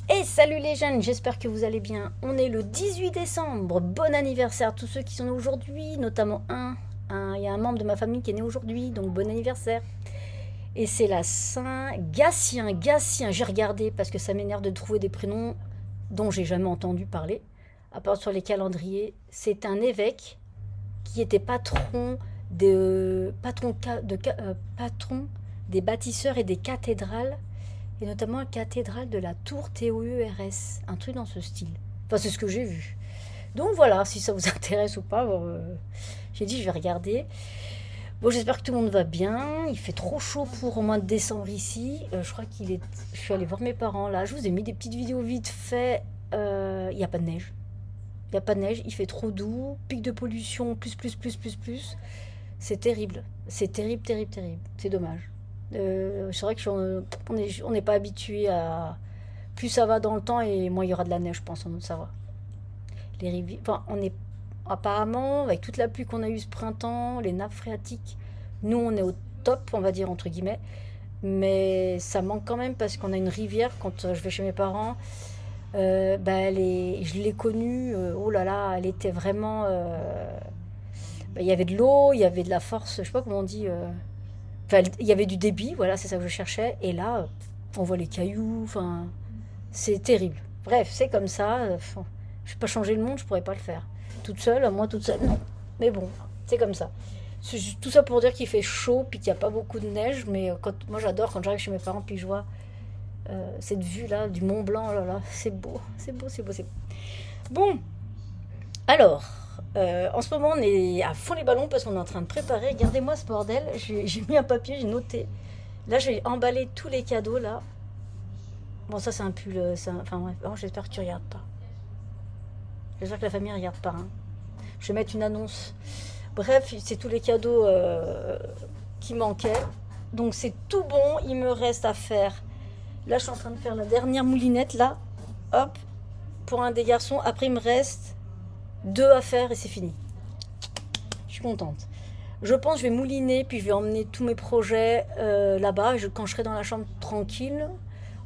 Et salut les jeunes, j'espère que vous allez bien. On est le 18 décembre, bon anniversaire à tous ceux qui sont nés aujourd'hui, notamment il y a un membre de ma famille qui est né aujourd'hui, donc bon anniversaire. Et c'est la Saint Gatien, Gatien, j'ai regardé parce que ça m'énerve de trouver des prénoms dont j'ai jamais entendu parler, à part sur les calendriers. C'est un évêque qui était patron des bâtisseurs et des cathédrales, et notamment la cathédrale de la Tour TOURS, un truc dans ce style. Enfin, c'est ce que j'ai vu. Donc voilà, si ça vous intéresse ou pas, j'ai dit je vais regarder. Bon, j'espère que tout le monde va bien. Il fait trop chaud pour au mois de décembre ici. Je crois qu'il est. Je suis allée voir mes parents là. Je vous ai mis des petites vidéos vite fait. Il n'y a pas de neige. Il n'y a pas de neige. Il fait trop doux. Pic de pollution, plus. C'est terrible. C'est terrible, terrible, terrible. C'est dommage. C'est vrai que on n'est pas habitué à. Plus ça va dans le temps et moins il y aura de la neige, je pense, en ça va. Les rivières. Enfin, on est. Apparemment, avec toute la pluie qu'on a eue ce printemps, les nappes phréatiques, nous on est au top, on va dire, entre guillemets. Mais ça manque quand même parce qu'on a une rivière quand je vais chez mes parents. Je l'ai connue, oh là là, elle était vraiment. Il y avait de l'eau, il y avait de la force, je sais pas comment on dit. Enfin, il y avait du débit, voilà, c'est ça que je cherchais. Et là, on voit les cailloux, enfin, c'est terrible. Bref, c'est comme ça. Je ne vais pas changer le monde, je pourrais pas le faire. Toute seule, moi toute seule, non. Mais bon, c'est comme ça. C'est tout ça pour dire qu'il fait chaud, puis qu'il n'y a pas beaucoup de neige. Mais moi, j'adore quand j'arrive chez mes parents, puis je vois cette vue-là du Mont Blanc. Oh là là, c'est beau, c'est beau, c'est beau, c'est beau. Bon, alors, en ce moment, on est à fond les ballons parce qu'on est en train de préparer. Regardez-moi ce bordel. J'ai mis un papier, j'ai noté. Là, je vais emballer tous les cadeaux, là. Bon, ça, c'est un pull. Enfin, bref. Oh, j'espère que tu regardes pas. J'espère que la famille ne regarde pas, hein. Je vais mettre une annonce. Bref, c'est tous les cadeaux qui manquaient. Donc, c'est tout bon. Il me reste à faire. Là, je suis en train de faire la dernière moulinette, là. Hop. Pour un des garçons. Après, il me reste deux à faire et c'est fini. Je suis contente. Je pense que je vais mouliner, puis je vais emmener tous mes projets là-bas, quand je serai dans la chambre tranquille,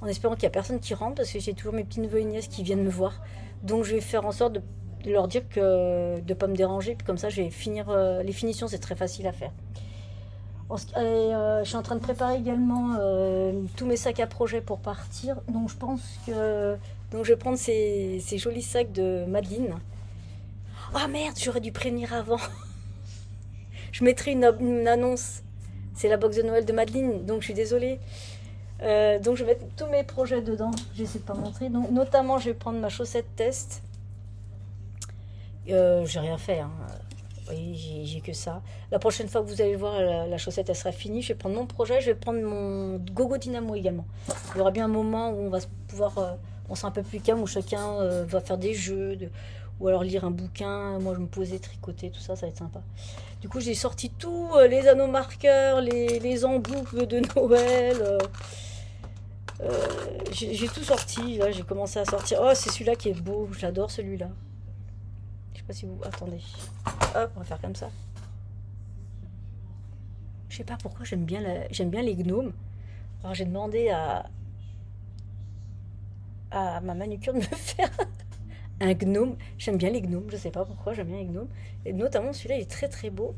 en espérant qu'il n'y a personne qui rentre, parce que j'ai toujours mes petits neveux et nièces qui viennent me voir. Donc je vais faire en sorte de leur dire de ne pas me déranger, puis comme ça je vais finir. Les finitions, c'est très facile à faire. Je suis en train de préparer également tous mes sacs à projet pour partir. Donc je pense que je vais prendre ces jolis sacs de Madeleine. Ah merde, j'aurais dû prévenir avant. Je mettrai une annonce. C'est la box de Noël de Madeleine, donc je suis désolée. Donc je vais mettre tous mes projets dedans. J'essaie de pas montrer. Donc notamment, je vais prendre ma chaussette test. J'ai rien fait, hein. Oui, j'ai que ça. La prochaine fois que vous allez le voir, la chaussette elle sera finie. Je vais prendre mon projet. Je vais prendre mon gogo dynamo également. Il y aura bien un moment où on va pouvoir, on sera un peu plus calme, où chacun va faire des jeux, ou alors lire un bouquin. Moi, je me posais, tricoter, tout ça, ça va être sympa. Du coup, j'ai sorti tous les anneaux marqueurs, les emboucles de Noël. J'ai tout sorti. Là, j'ai commencé à sortir. Oh, c'est celui-là qui est beau. J'adore celui-là. Je sais pas si vous. Attendez. Hop, on va faire comme ça. Je sais pas pourquoi j'aime bien les gnomes. Alors, j'ai demandé à ma manucure de me faire un gnome. J'aime bien les gnomes. Je sais pas pourquoi j'aime bien les gnomes. Et notamment celui-là, il est très très beau.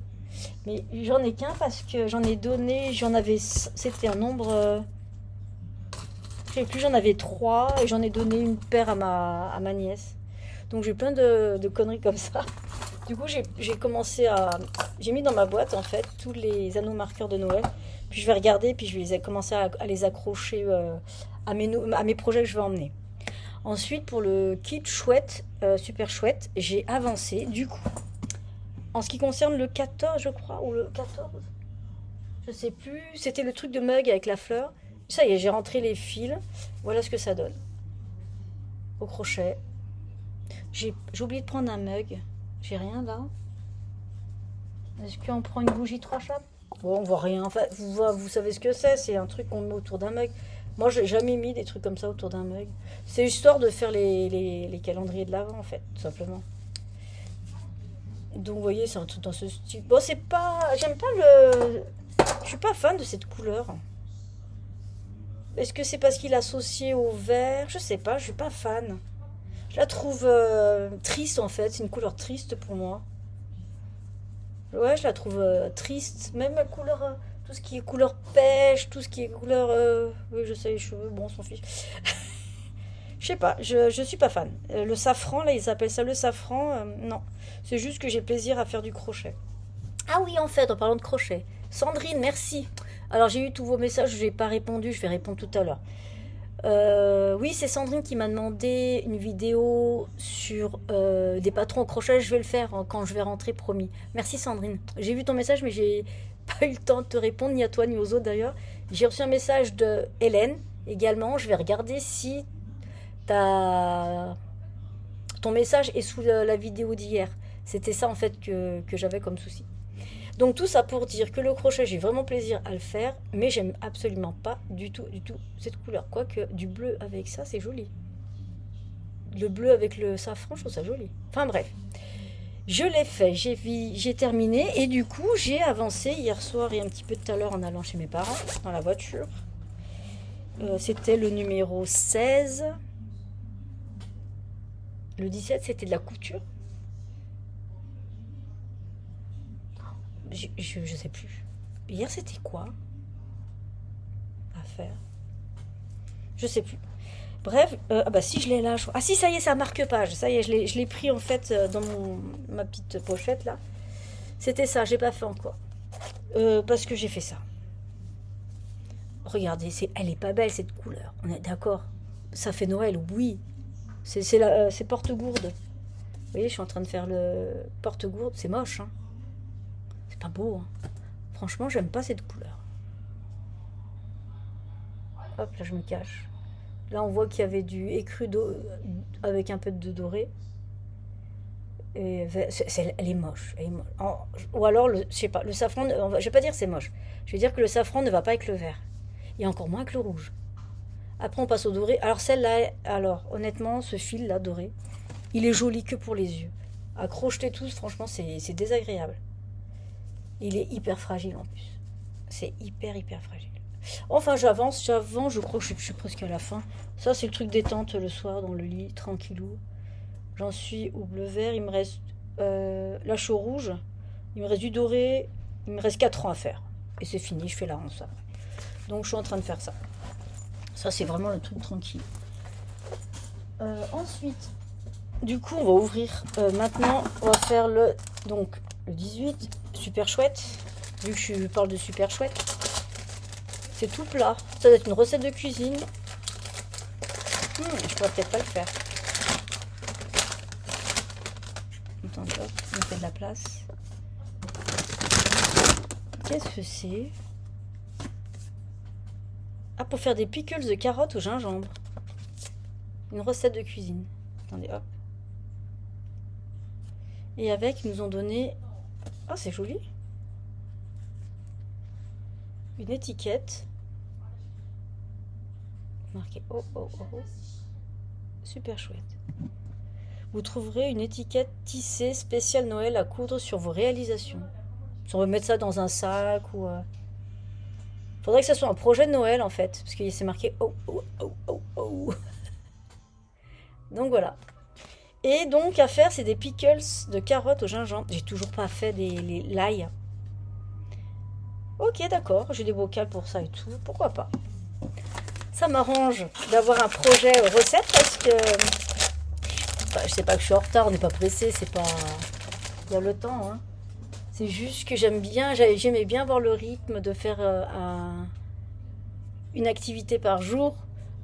Mais j'en ai qu'un parce que j'en ai donné. C'était un nombre. Je sais plus, j'en avais trois et j'en ai donné une paire à ma nièce. Donc j'ai plein de conneries comme ça. Du coup, j'ai mis dans ma boîte en fait tous les anneaux marqueurs de Noël. Puis je vais regarder, puis je vais commencer à les accrocher à mes projets que je vais emmener. Ensuite, pour le kit chouette, super chouette, j'ai avancé du coup. En ce qui concerne le 14, je crois, ou le 14, je sais plus, c'était le truc de mug avec la fleur. Ça y est, j'ai rentré les fils. Voilà ce que ça donne. Au crochet. J'ai oublié de prendre un mug. J'ai rien là. Est-ce qu'on prend une bougie 3 chats? Bon, on voit rien. Enfin, vous savez ce que c'est un truc qu'on met autour d'un mug. Moi, j'ai jamais mis des trucs comme ça autour d'un mug. C'est histoire de faire les calendriers de l'avant, en fait, tout simplement. Donc, vous voyez, c'est un truc dans ce style. Bon, c'est pas. J'aime pas le. Je suis pas fan de cette couleur. Est-ce que c'est parce qu'il est associé au vert? Je sais pas, je suis pas fan. Je la trouve triste en fait, c'est une couleur triste pour moi. Ouais, je la trouve triste. Même la couleur, tout ce qui est couleur pêche, tout ce qui est couleur. Oui, je sais, les cheveux, bon, on s'en fiche. Je sais pas, je suis pas fan. Le safran, là, ils appellent ça le safran. Non, c'est juste que j'ai plaisir à faire du crochet. Ah oui, en fait, en parlant de crochet. Sandrine, merci. Alors, j'ai eu tous vos messages, je n'ai pas répondu, je vais répondre tout à l'heure. Oui, c'est Sandrine qui m'a demandé une vidéo sur des patrons au crochet. Je vais le faire quand je vais rentrer, promis. Merci Sandrine. J'ai vu ton message, mais j'ai pas eu le temps de te répondre, ni à toi, ni aux autres d'ailleurs. J'ai reçu un message de Hélène également. Je vais regarder si ta... ton message est sous la vidéo d'hier. C'était ça en fait que j'avais comme souci. Donc tout ça pour dire que le crochet, j'ai vraiment plaisir à le faire, mais j'aime absolument pas du tout cette couleur. Quoique du bleu avec ça, c'est joli. Le bleu avec le safran, je trouve ça joli. Enfin bref, je l'ai fait, j'ai terminé, et du coup j'ai avancé hier soir et un petit peu tout à l'heure en allant chez mes parents, dans la voiture. C'était le numéro 16. Le 17, c'était de la couture. Je sais plus. Hier, c'était quoi à faire? Je sais plus. Bref, ah bah si je l'ai là. Ah si, ça y est, ça marque page. Ça y est, je l'ai pris en fait dans ma petite pochette là. C'était ça, j'ai pas fait encore. Parce que j'ai fait ça. Regardez, elle est pas belle cette couleur. On est d'accord. Ça fait Noël, oui. C'est porte-gourde. Vous voyez, je suis en train de faire le porte-gourde. C'est moche, hein. C'est pas beau, hein. Franchement, j'aime pas cette couleur. Hop, là, je me cache. Là, on voit qu'il y avait du écru avec un peu de doré. Et elle est moche. Elle est moche. Ou alors, je sais pas, le safran, je vais pas dire c'est moche. Je vais dire que le safran ne va pas avec le vert. Et encore moins avec le rouge. Après, on passe au doré. Alors, celle-là, alors, honnêtement, ce fil-là, doré, il est joli que pour les yeux. À crocheter tous, franchement, c'est désagréable. Il est hyper fragile en plus. C'est hyper fragile. Enfin, j'avance, je crois que je suis presque à la fin. Ça, c'est le truc détente le soir dans le lit, tranquillou. J'en suis au bleu vert, il me reste là, je suis au rouge. Il me reste du doré, il me reste 4 rangs à faire. Et c'est fini, je fais la ronce après. Donc, je suis en train de faire ça. Ça, c'est vraiment le truc tranquille. Ensuite, du coup, on va ouvrir. Maintenant, on va faire le 18. Super chouette. Vu que je parle de super chouette. C'est tout plat. Ça doit être une recette de cuisine. Je pourrais peut-être pas le faire. Attends, hop, on fait de la place. Qu'est-ce que c'est? Ah, pour faire des pickles de carottes au gingembre. Une recette de cuisine. Attendez, hop. Et avec, ils nous ont donné... Ah, c'est joli. Une étiquette. Marqué oh. Super chouette. Vous trouverez une étiquette tissée spéciale Noël à coudre sur vos réalisations. Si on veut mettre ça dans un sac ou... Faudrait que ça soit un projet de Noël en fait. Parce que c'est marqué oh. Donc voilà. Et donc à faire, c'est des pickles de carottes au gingembre. J'ai toujours pas fait l'ail. Ok, d'accord, j'ai des bocals pour ça et tout. Pourquoi pas? Ça m'arrange d'avoir un projet recette parce que... Enfin, je sais pas que je suis en retard, on n'est pas pressé, c'est pas... Il y a le temps, hein. C'est juste que j'aimais bien voir le rythme de faire une activité par jour.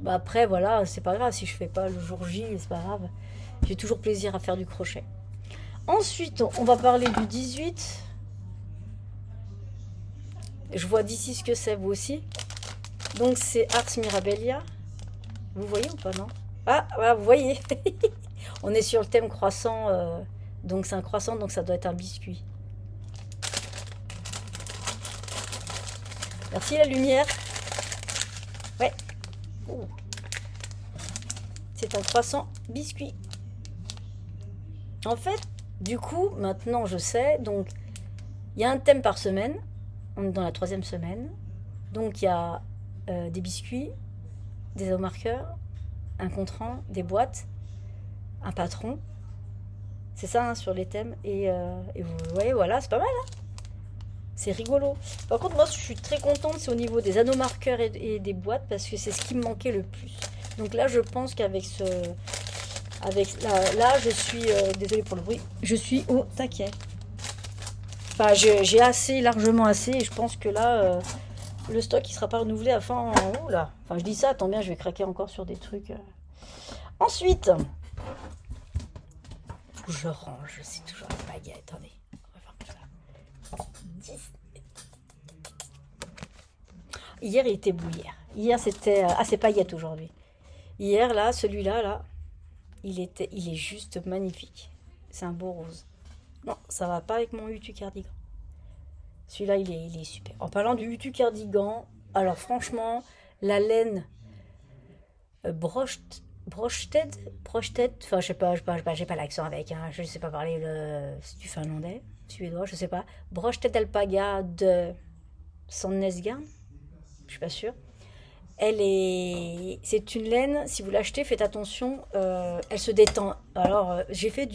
Bah après, voilà, c'est pas grave si je fais pas le jour J, c'est pas grave. J'ai toujours plaisir à faire du crochet. Ensuite, on va parler du 18. Je vois d'ici ce que c'est, vous aussi. Donc c'est Ars Mirabilia. Vous voyez ou pas, non? Ah, voilà, vous voyez. On est sur le thème croissant. Donc c'est un croissant, donc ça doit être un biscuit. Merci la lumière. Ouais. Oh. C'est un croissant biscuit. En fait, du coup, maintenant je sais. Donc, il y a un thème par semaine. On est dans la 3e semaine. Donc, il y a des biscuits, des marqueurs, un contrant, des boîtes, un patron. C'est ça hein, sur les thèmes. Et vous voyez, voilà, c'est pas mal. Hein, c'est rigolo. Par contre, moi, je suis très contente, c'est au niveau des anneaux marqueurs et des boîtes parce que c'est ce qui me manquait le plus. Donc là, je pense qu'avec ce. Là, je suis. Désolée pour le bruit. Je suis au taquet. Enfin, j'ai assez, largement assez. Et je pense que là, le stock, il sera pas renouvelé à fin. Oh là. Enfin, je dis ça, tant bien, je vais craquer encore sur des trucs. Ensuite, faut que je range. C'est toujours la baguette. Attendez. On va faire comme ça. 10. Hier, il était beau hier. Hier, c'était. Ah, c'est paillettes aujourd'hui. Hier, là, celui-là, là, il est juste magnifique. C'est un beau rose. Non, ça va pas avec mon Utu cardigan. Celui-là, il est super. En parlant du Utu cardigan, alors franchement, la laine Broched, enfin j'ai pas l'accent avec, hein, je sais pas parler du finlandais, suédois, je sais pas. Broched alpaga de Sandnesgarn, je suis pas sûre. C'est une laine, si vous l'achetez, faites attention, elle se détend. Alors, j'ai fait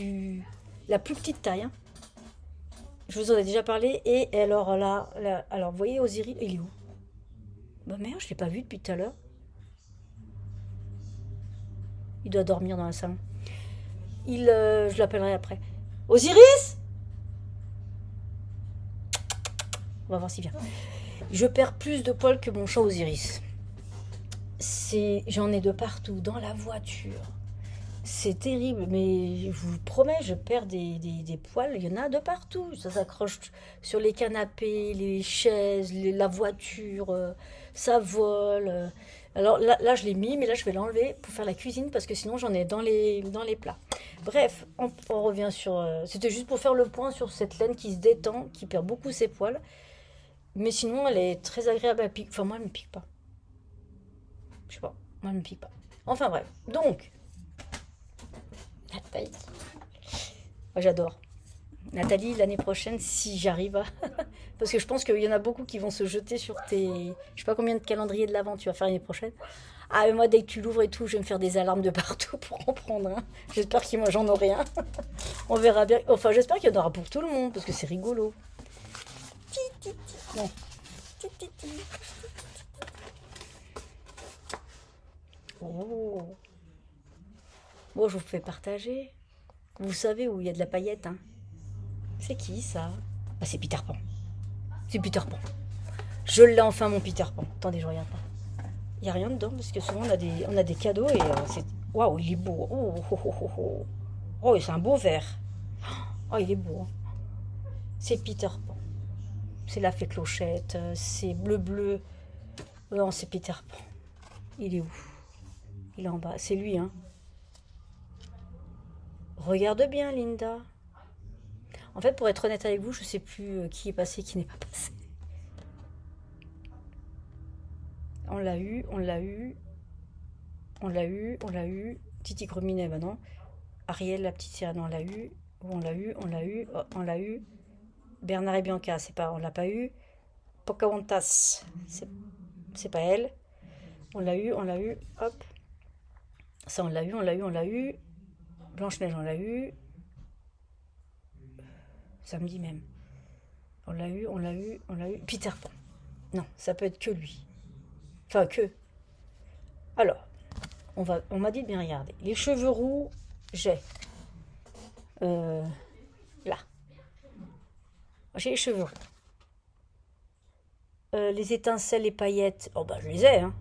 la plus petite taille, hein. Je vous en ai déjà parlé. Et alors alors vous voyez Osiris, il est où? Bah merde, je l'ai pas vu depuis tout à l'heure. Il doit dormir dans le salon. Je l'appellerai après. Osiris. On va voir s'il vient. Je perds plus de poils que mon chat Osiris. J'en ai de partout, dans la voiture. C'est terrible, mais je vous promets, je perds des poils, il y en a de partout. Ça s'accroche sur les canapés, les chaises, la voiture, ça vole. Alors là, je l'ai mis, mais là, je vais l'enlever pour faire la cuisine parce que sinon, j'en ai dans les plats. Bref, on revient sur. C'était juste pour faire le point sur cette laine qui se détend, qui perd beaucoup ses poils. Mais sinon, elle est très agréable à piquer. Enfin, moi, elle me pique pas. Je sais pas, moi, elle me pique pas. Enfin, bref. Donc. Nathalie. Moi, j'adore. Nathalie, l'année prochaine, si j'arrive à... Parce que je pense qu'il y en a beaucoup qui vont se jeter sur tes... Je sais pas combien de calendriers de l'avant tu vas faire l'année prochaine. Ah, mais moi, dès que tu l'ouvres et tout, je vais me faire des alarmes de partout pour en prendre un. J'espère que moi, j'en aurai un. On verra bien. Enfin, j'espère qu'il y en aura pour tout le monde, parce que c'est rigolo. Non. Oh. Bon, je vous fais partager. Vous savez où il y a de la paillette, hein? C'est qui ça? Ah, c'est Peter Pan. C'est Peter Pan. Je l'ai enfin mon Peter Pan. Attendez, je regarde pas. Il n'y a rien dedans parce que souvent on a des cadeaux et c'est. Waouh, il est beau. Oh, oh, oh, oh, oh. Oh, c'est un beau vert. Oh, il est beau. C'est Peter Pan. C'est la fée Clochette. C'est bleu. Non, c'est Peter Pan. Il est où? Il est en bas. C'est lui, hein. Regarde bien, Linda. En fait, pour être honnête avec vous, je sais plus qui est passé, qui n'est pas passé. On l'a eu, on l'a eu, on l'a eu, on l'a eu. Titi Grominet, bah non. Ariel, la petite sirène, on l'a eu. On l'a eu, on l'a eu, oh, on l'a eu. Bernard et Bianca, on l'a pas eu. Pocahontas, c'est pas elle. On l'a eu, on l'a eu. Hop. Ça, on l'a eu, on l'a eu, on l'a eu. Blanche-Neige, on l'a eu. Samedi même. On l'a eu, on l'a eu, on l'a eu. Peter Pan. Non, ça peut être que lui. Enfin, que. Alors, on m'a dit de bien regarder. Les cheveux roux, j'ai. Euh, là. J'ai les cheveux roux. Les étincelles, les paillettes, oh bah je les ai, hein.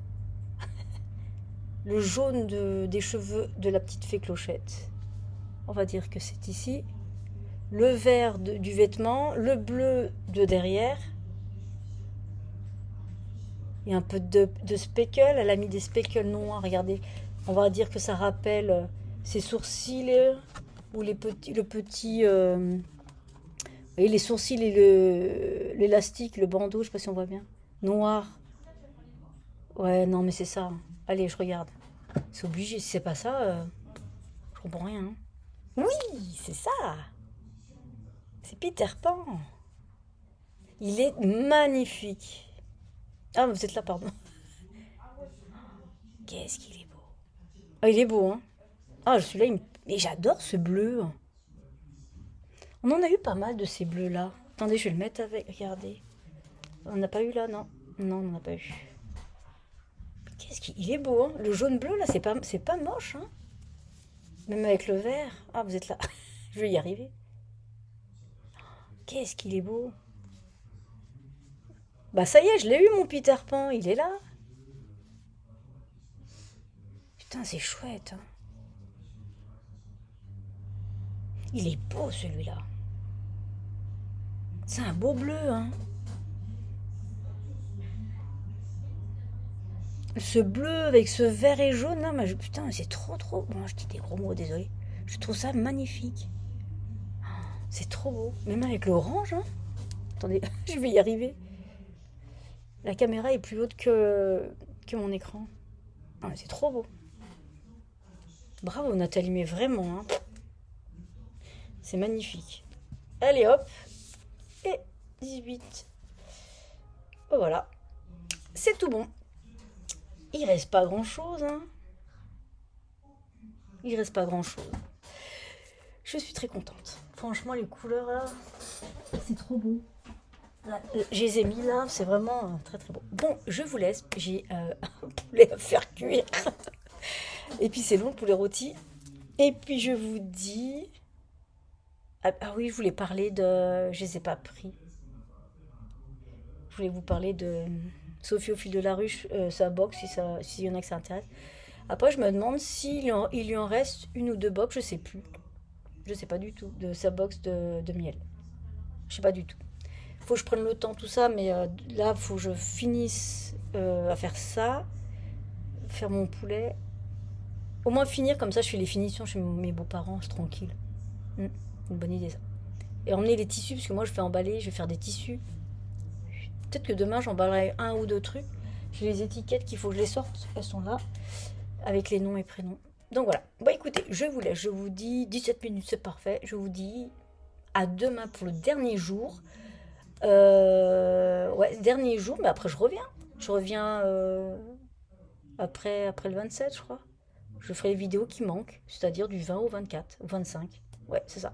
Le jaune des cheveux de la petite fée Clochette. On va dire que c'est ici. Le vert du vêtement, le bleu de derrière. Il y a un peu de speckle. Elle a mis des speckles noirs. Regardez. On va dire que ça rappelle ses sourcils ou le petit. Vous voyez, les sourcils et l'élastique, le bandeau, je sais pas si on voit bien. Noir. Ouais, non, mais c'est ça. Allez, je regarde. C'est obligé. Si c'est pas ça, je comprends rien, hein. Oui, c'est ça. C'est Peter Pan. Il est magnifique. Ah, vous êtes là, pardon. qu'est-ce qu'il est beau. Ah, il est beau, hein. Ah, celui-là, mais j'adore ce bleu. On en a eu pas mal de ces bleus-là. Attendez, je vais le mettre avec. Regardez. On n'a pas eu là, non? Non, on n'en a pas eu. Qu'est-ce qu'il il est beau, hein. Le jaune-bleu, là, c'est pas moche, hein. Même avec le vert. Ah, vous êtes là. Je vais y arriver. Qu'est-ce qu'il est beau. Bah, ça y est, je l'ai eu, mon Peter Pan. Il est là. Putain, c'est chouette, hein. Il est beau, celui-là. C'est un beau bleu, hein. Ce bleu avec ce vert et jaune, là, putain, c'est trop, trop. Bon, je dis des gros mots, désolé. Je trouve ça magnifique. C'est trop beau. Même avec l'orange, hein. Attendez, je vais y arriver. La caméra est plus haute que mon écran. Ah, c'est trop beau. Bravo, Nathalie, mais vraiment, hein. C'est magnifique. Allez, hop. Et 18. Oh, voilà. C'est tout bon. Il reste pas grand-chose, hein. Il reste pas grand-chose. Je suis très contente. Franchement, les couleurs, là, c'est trop beau. Là, je les ai mis là, c'est vraiment très très beau. Bon, je vous laisse. J'ai un poulet à faire cuire. Et puis c'est long le poulet rôti. Et puis je vous dis. Ah oui, je voulais parler de. Je les ai pas pris. Je voulais vous parler de Sophie au fil de la ruche, sa box, s'il y en a que ça intéresse. Après, je me demande il lui en reste une ou deux box, je sais plus. Je sais pas du tout, de sa box de miel. Je sais pas du tout. Faut que je prenne le temps, tout ça, mais là, faut que je finisse à faire ça, faire mon poulet. Au moins finir, comme ça, je fais les finitions chez mes beaux-parents, c'est tranquille. Une bonne idée, ça. Et emmener les tissus, parce que moi, je fais emballer, je vais faire des tissus. Peut-être que demain, j'emballerai un ou deux trucs. J'ai les étiquettes qu'il faut que je les sorte, elles sont là, avec les noms et prénoms. Donc voilà. Bah écoutez, je vous laisse, je vous dis 17 minutes, c'est parfait. Je vous dis à demain pour le dernier jour. Ouais, dernier jour, mais après je reviens. Je reviens après le 27, je crois. Je ferai les vidéos qui manquent, c'est-à-dire du 20 au 24, au 25. Ouais, c'est ça.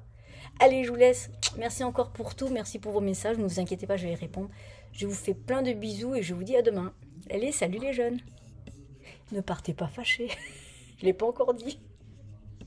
Allez, je vous laisse. Merci encore pour tout, merci pour vos messages. Ne vous inquiétez pas, je vais y répondre. Je vous fais plein de bisous et je vous dis à demain. Allez, salut les jeunes. Ne partez pas fâchés. Je ne l'ai pas encore dit.